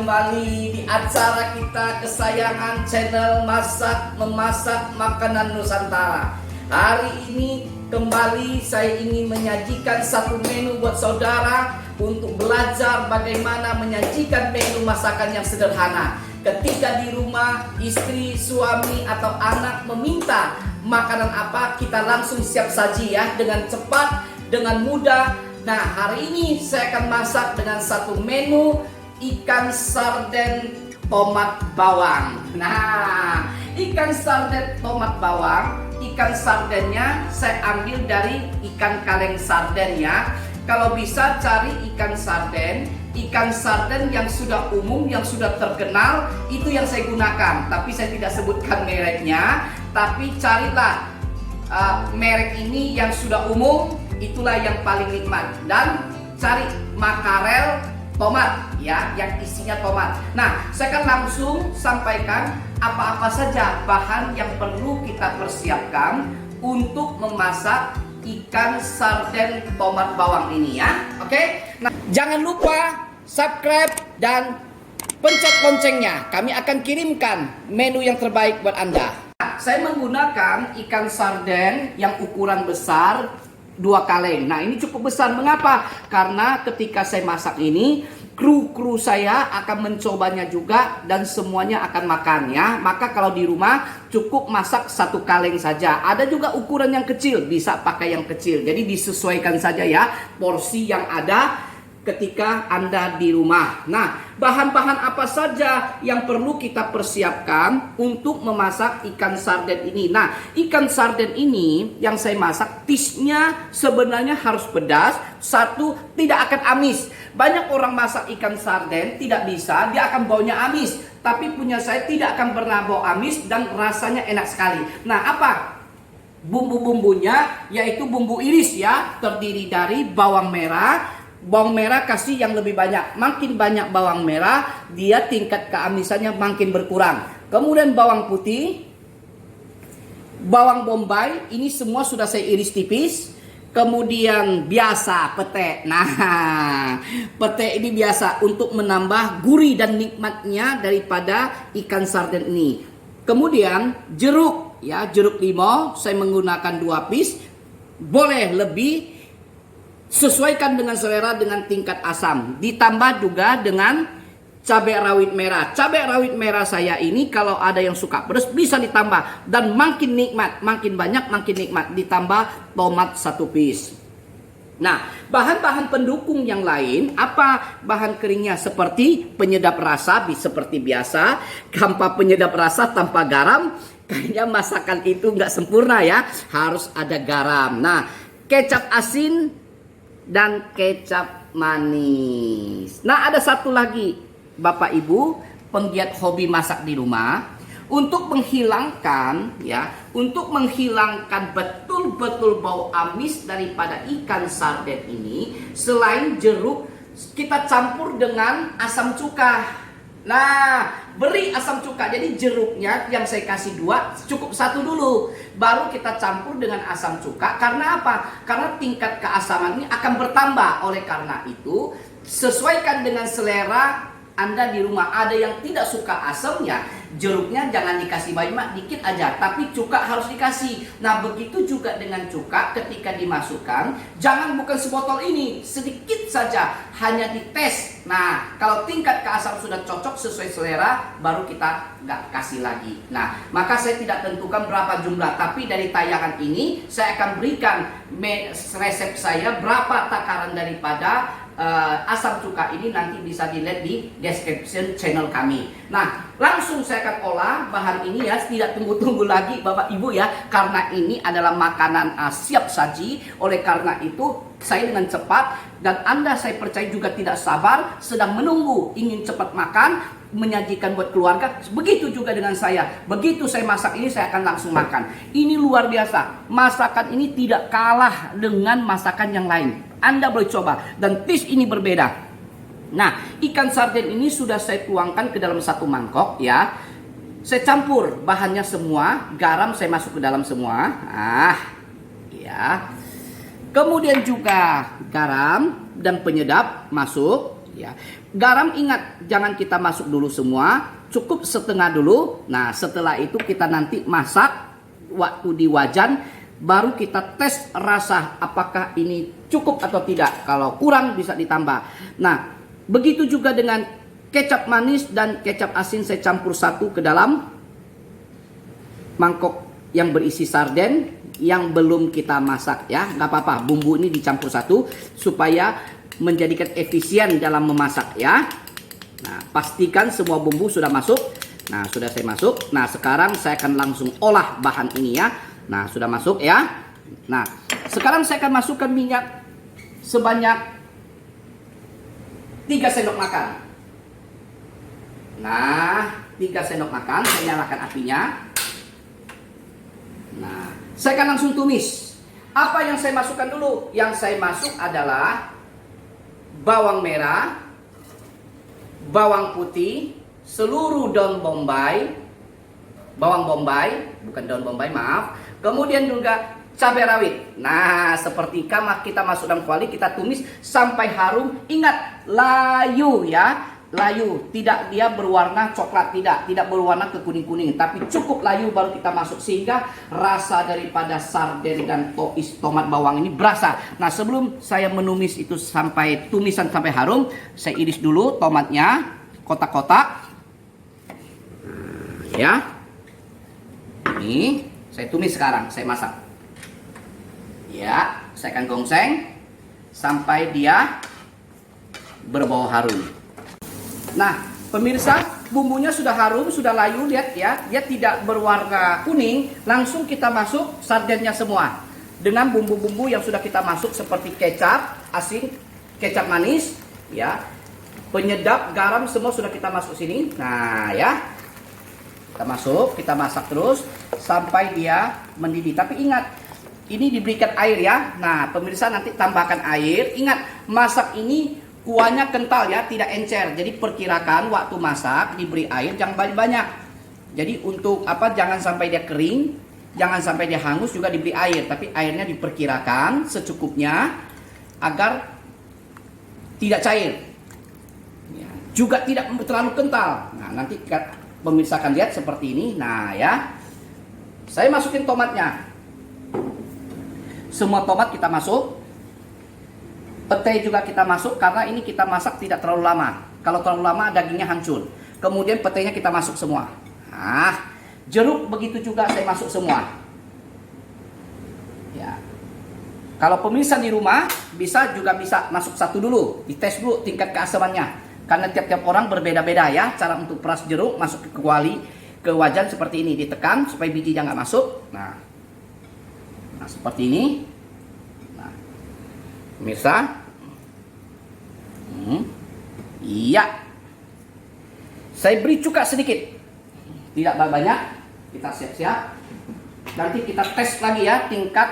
kembali di acara kita kesayangan channel Masak Memasak Makanan Nusantara. Hari ini kembali saya ingin menyajikan satu menu buat saudara untuk belajar bagaimana menyajikan menu masakan yang sederhana. Ketika di rumah istri, suami atau anak meminta makanan apa, kita langsung siap saji ya, dengan cepat, dengan mudah. Nah, hari ini saya akan masak dengan satu menu ikan sarden tomat bawang. Nah, ikan sarden tomat bawang, ikan sardennya saya ambil dari ikan kaleng sarden ya. Kalau bisa cari ikan sarden yang sudah umum, yang sudah terkenal, itu yang saya gunakan. Tapi saya tidak sebutkan mereknya, tapi carilah merek ini yang sudah umum, itulah yang paling nikmat. Dan cari makarel tomat ya, yang isinya tomat. Nah, saya akan langsung sampaikan apa-apa saja bahan yang perlu kita persiapkan untuk memasak ikan sarden tomat bawang ini ya. Oke? Nah, jangan lupa subscribe dan pencet loncengnya. Kami akan kirimkan menu yang terbaik buat Anda. Saya menggunakan ikan sarden yang ukuran besar 2 kaleng. Nah, ini cukup besar. Mengapa? Karena ketika saya masak ini, kru saya akan mencobanya juga dan semuanya akan makan ya. Maka kalau di rumah cukup masak 1 kaleng saja. Ada juga ukuran yang kecil, bisa pakai yang kecil. Jadi disesuaikan saja ya porsi yang ada ketika Anda di rumah. Nah, bahan-bahan apa saja yang perlu kita persiapkan untuk memasak ikan sarden ini? Nah, ikan sarden ini yang saya masak, tipsnya sebenarnya harus pedas. Satu, tidak akan amis. Banyak orang masak ikan sarden tidak bisa, dia akan baunya amis. Tapi punya saya tidak akan pernah bau amis dan rasanya enak sekali. Nah, apa bumbu-bumbunya? Yaitu bumbu iris ya, terdiri dari bawang merah. Bawang merah kasih yang lebih banyak. Makin banyak bawang merah, dia tingkat keamisannya makin berkurang. Kemudian bawang putih, bawang bombay, ini semua sudah saya iris tipis. Kemudian biasa pete. Nah, pete ini biasa untuk menambah gurih dan nikmatnya daripada ikan sarden ini. Kemudian jeruk ya, jeruk limau saya menggunakan 2 piece. Boleh lebih, sesuaikan dengan selera dengan tingkat asam. Ditambah juga dengan cabai rawit merah. Cabai rawit merah saya ini kalau ada yang suka pedas bisa ditambah. Dan makin nikmat, makin banyak makin nikmat. Ditambah tomat 1 piece. Nah, bahan-bahan pendukung yang lain, apa bahan keringnya? Seperti penyedap rasa, seperti biasa. Tanpa penyedap rasa, tanpa garam, kayaknya masakan itu nggak sempurna ya. Harus ada garam. Nah, kecap asin dan kecap manis. Nah, ada satu lagi Bapak Ibu penggiat hobi masak di rumah, untuk menghilangkan ya, untuk menghilangkan betul-betul bau amis daripada ikan sarden ini, selain jeruk kita campur dengan asam cuka. Nah, beri asam cuka. Jadi jeruknya yang saya kasih 2, cukup 1 dulu. Baru kita campur dengan asam cuka. Karena apa? Karena tingkat keasaman ini akan bertambah. Oleh karena itu, sesuaikan dengan selera Anda di rumah. Ada yang tidak suka asam ya, jeruknya jangan dikasih banyak, dikit aja. Tapi cuka harus dikasih. Nah, begitu juga dengan cuka ketika dimasukkan. Jangan bukan sebotol ini, sedikit saja, hanya dites. Nah, kalau tingkat keasaman sudah cocok sesuai selera, baru kita nggak kasih lagi. Nah, maka saya tidak tentukan berapa jumlah. Tapi dari tayangan ini, saya akan berikan resep saya berapa takaran daripada asam cuka ini. Nanti bisa dilihat di description channel kami. Nah, langsung saya akan olah bahan ini ya, tidak tunggu-tunggu lagi Bapak Ibu ya, karena ini adalah makanan siap saji. Oleh karena itu saya dengan cepat, dan Anda saya percaya juga tidak sabar, sedang menunggu ingin cepat makan, menyajikan buat keluarga. Begitu juga dengan saya. Begitu saya masak ini, saya akan langsung makan. Ini luar biasa. Masakan ini tidak kalah dengan masakan yang lain. Anda boleh coba. Dan tips ini berbeda. Nah, ikan sarden ini sudah saya tuangkan ke dalam 1 mangkok ya. Saya campur bahannya semua. Garam saya masuk ke dalam semua. Ya. Kemudian juga garam dan penyedap masuk. Ya. Garam ingat jangan kita masuk dulu semua, cukup setengah dulu. Nah, setelah itu kita nanti masak waktu di wajan, baru kita tes rasa apakah ini cukup atau tidak. Kalau kurang bisa ditambah. Nah, begitu juga dengan kecap manis dan kecap asin saya campur satu ke dalam mangkok yang berisi sarden yang belum kita masak ya. Nggak apa-apa, bumbu ini dicampur satu supaya menjadikan efisien dalam memasak ya. Nah, pastikan semua bumbu sudah masuk. Nah, sudah saya masuk. Nah, sekarang saya akan langsung olah bahan ini ya. Nah, sudah masuk ya. Nah, sekarang saya akan masukkan minyak sebanyak 3 sendok makan. Nah, 3 sendok makan, saya nyalakan apinya. Nah, saya akan langsung tumis. Apa yang saya masukkan dulu? Yang saya masuk adalah bawang merah, bawang putih, seluruh daun bombay, bawang bombay, bukan daun bombay, maaf. Kemudian juga cabai rawit. Nah, seperti kita masuk dalam kuali, kita tumis sampai harum. Ingat, layu ya. Layu, tidak dia berwarna coklat, tidak berwarna ke kuning-kuning, tapi cukup layu baru kita masuk sehingga rasa daripada sarden dan tomat bawang ini berasa. Nah, sebelum saya menumis itu sampai tumisan sampai harum, saya iris dulu tomatnya kotak-kotak. Ya. Ini saya tumis sekarang, saya masak. Ya, saya akan gongseng sampai dia berbau harum. Nah, pemirsa, bumbunya sudah harum, sudah layu, lihat ya. Dia tidak berwarna kuning, langsung kita masuk sardennya semua. Dengan bumbu-bumbu yang sudah kita masuk seperti kecap, asin, kecap manis, ya. Penyedap, garam semua sudah kita masuk sini. Nah, ya. Kita masuk, kita masak terus sampai dia mendidih. Tapi ingat, ini diberikan air ya. Nah, pemirsa nanti tambahkan air. Ingat, masak ini kuahnya kental ya, tidak encer. Jadi perkirakan waktu masak diberi air jangan banyak-banyak. Jadi untuk apa? Jangan sampai dia kering, jangan sampai dia hangus juga diberi air. Tapi airnya diperkirakan secukupnya agar tidak cair. Ya, juga tidak terlalu kental. Nah, nanti pemirsa akan lihat seperti ini. Nah ya, saya masukin tomatnya. Semua tomat kita masuk. Petai juga kita masuk karena ini kita masak tidak terlalu lama. Kalau terlalu lama dagingnya hancur. Kemudian petainya kita masuk semua. Nah, jeruk begitu juga saya masuk semua. Ya. Kalau pemirsa di rumah bisa masuk satu dulu, dites dulu tingkat keasamannya. Karena tiap-tiap orang berbeda-beda ya cara untuk peras jeruk masuk ke kuali, ke wajan seperti ini, ditekan supaya bijinya nggak masuk. Nah, seperti ini. Pemirsa, iya, saya beri cuka sedikit, tidak banyak. Kita siap-siap. Nanti kita tes lagi ya tingkat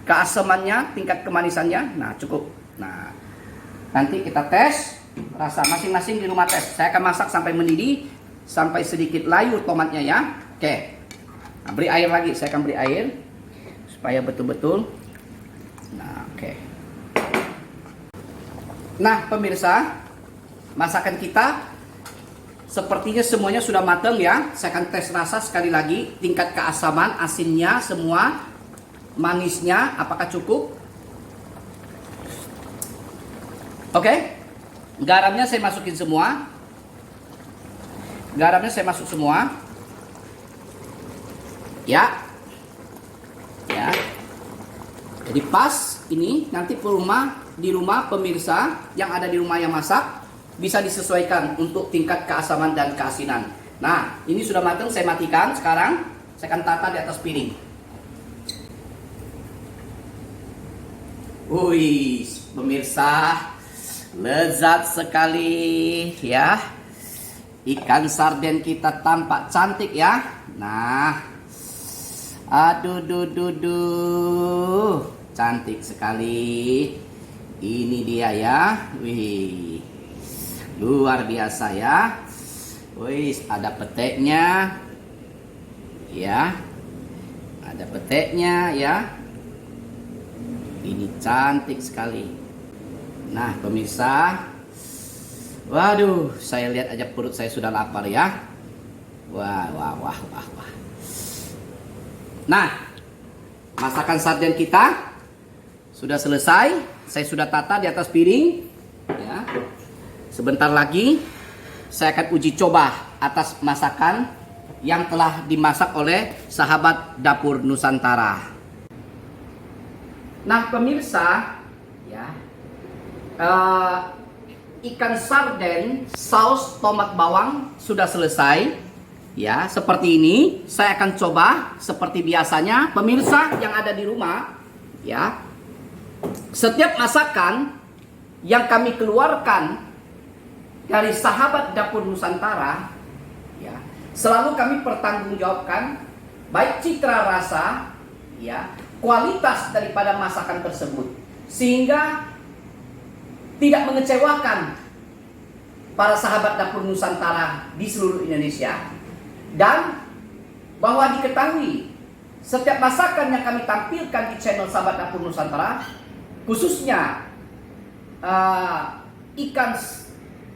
keasamannya, tingkat kemanisannya. Nah, cukup. Nah, nanti kita tes rasa masing-masing di rumah tes. Saya akan masak sampai mendidih, sampai sedikit layu tomatnya ya. Oke. Nah, beri air lagi. Saya akan beri air supaya betul-betul. Nah, oke. Nah, pemirsa, masakan kita sepertinya semuanya sudah matang ya. Saya akan tes rasa sekali lagi, tingkat keasaman, asinnya semua, manisnya apakah cukup. Oke. Garamnya saya masukin semua. Garamnya saya masuk semua. Ya. Ya. Jadi pas ini nanti di rumah pemirsa yang ada di rumah yang masak bisa disesuaikan untuk tingkat keasaman dan keasinan. Nah, ini sudah matang, saya matikan. Sekarang saya akan tata di atas piring. Wih, pemirsa, lezat sekali ya. Ikan sarden kita tampak cantik ya. Nah, aduh. Cantik sekali. Ini dia ya. Wih. Luar biasa ya. Wih, ada peteknya. Ya. Ada peteknya ya. Ini cantik sekali. Nah pemirsa, waduh, saya lihat aja perut saya sudah lapar ya. Wah. Nah, masakan sarden kita sudah selesai. Saya sudah tata di atas piring. Ya. Sebentar lagi saya akan uji coba atas masakan yang telah dimasak oleh sahabat Dapur Nusantara. Nah pemirsa, ya, ikan sarden saus tomat bawang sudah selesai. Ya, seperti ini. Saya akan coba seperti biasanya. Pemirsa yang ada di rumah, ya, setiap masakan yang kami keluarkan dari sahabat Dapur Nusantara, ya, selalu kami pertanggungjawabkan baik citra rasa, ya, kualitas daripada masakan tersebut, sehingga tidak mengecewakan para sahabat Dapur Nusantara di seluruh Indonesia. Dan bahwa diketahui setiap masakan yang kami tampilkan di channel sahabat Dapur Nusantara, khususnya ikan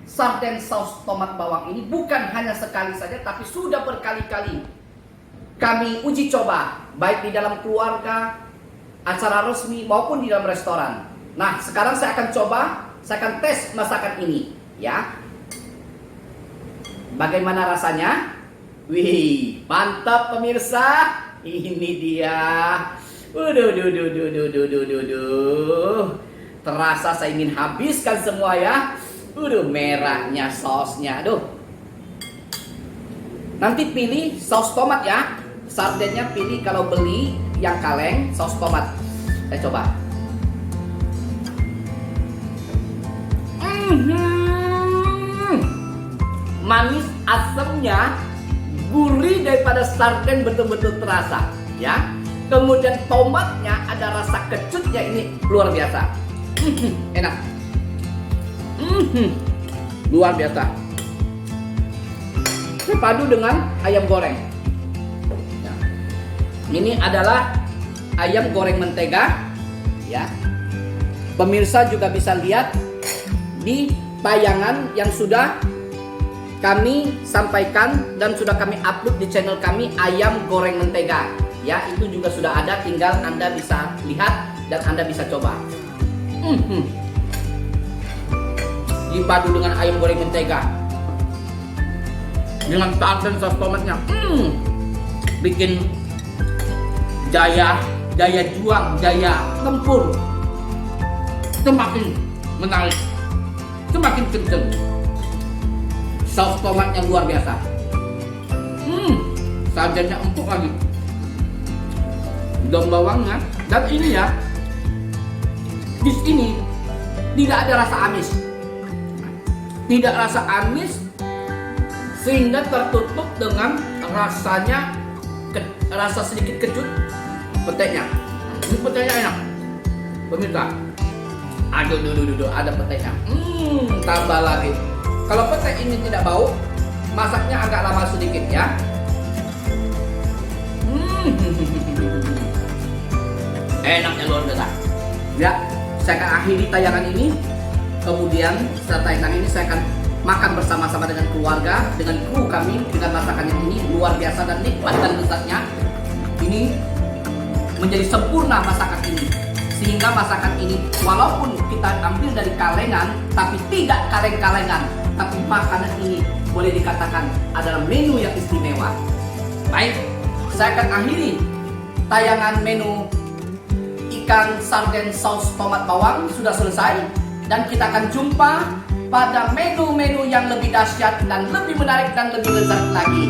sarden saus tomat bawang ini bukan hanya sekali saja, tapi sudah berkali-kali kami uji coba, baik di dalam keluarga, acara resmi maupun di dalam restoran. Nah, sekarang saya akan coba, saya akan tes masakan ini, ya. Bagaimana rasanya? Wih, mantap pemirsa. Ini dia. Terasa saya ingin habiskan semua ya. Merahnya sausnya. Nanti pilih saus tomat ya. Sardennya pilih kalau beli yang kaleng saus tomat. Saya coba. Manis asamnya, gurih daripada sarden betul-betul terasa ya. Kemudian tomatnya ada rasa kecutnya, ini luar biasa. Enak. Luar biasa. Terpadu dengan ayam goreng. Ini adalah ayam goreng mentega, ya. Pemirsa juga bisa lihat di tayangan yang sudah kami sampaikan dan sudah kami upload di channel kami, ayam goreng mentega. Ya, itu juga sudah ada, tinggal Anda bisa lihat dan Anda bisa coba. Dipadu dengan ayam goreng mentega, dengan sarden saus tomatnya, bikin daya juang, daya tempur semakin menarik, semakin kenceng. Saus tomatnya luar biasa. Sardennya empuk lagi, daun bawangnya, dan ini ya, di sini tidak ada rasa amis, tidak rasa amis, sehingga tertutup dengan rasanya, rasa sedikit kecut peteknya. Ini peteknya enak, pemirsa. Aduh, ada peteknya. Tambah lagi. Kalau petek ini tidak bau, masaknya agak lama sedikit ya. Enaknya luar biasa. Ya, saya akan akhiri tayangan ini. Kemudian setelah tayangan ini saya akan makan bersama-sama dengan keluarga, dengan kru kami, dengan masakan yang ini luar biasa dan nikmat dan lezatnya. Ini menjadi sempurna masakan ini, sehingga masakan ini walaupun kita ambil dari kalengan, tapi tidak kaleng-kalengan, tapi makanan ini boleh dikatakan adalah menu yang istimewa. Baik, saya akan akhiri tayangan menu ikan sarden saus tomat bawang sudah selesai, dan kita akan jumpa pada menu-menu yang lebih dahsyat dan lebih menarik dan lebih lezat lagi.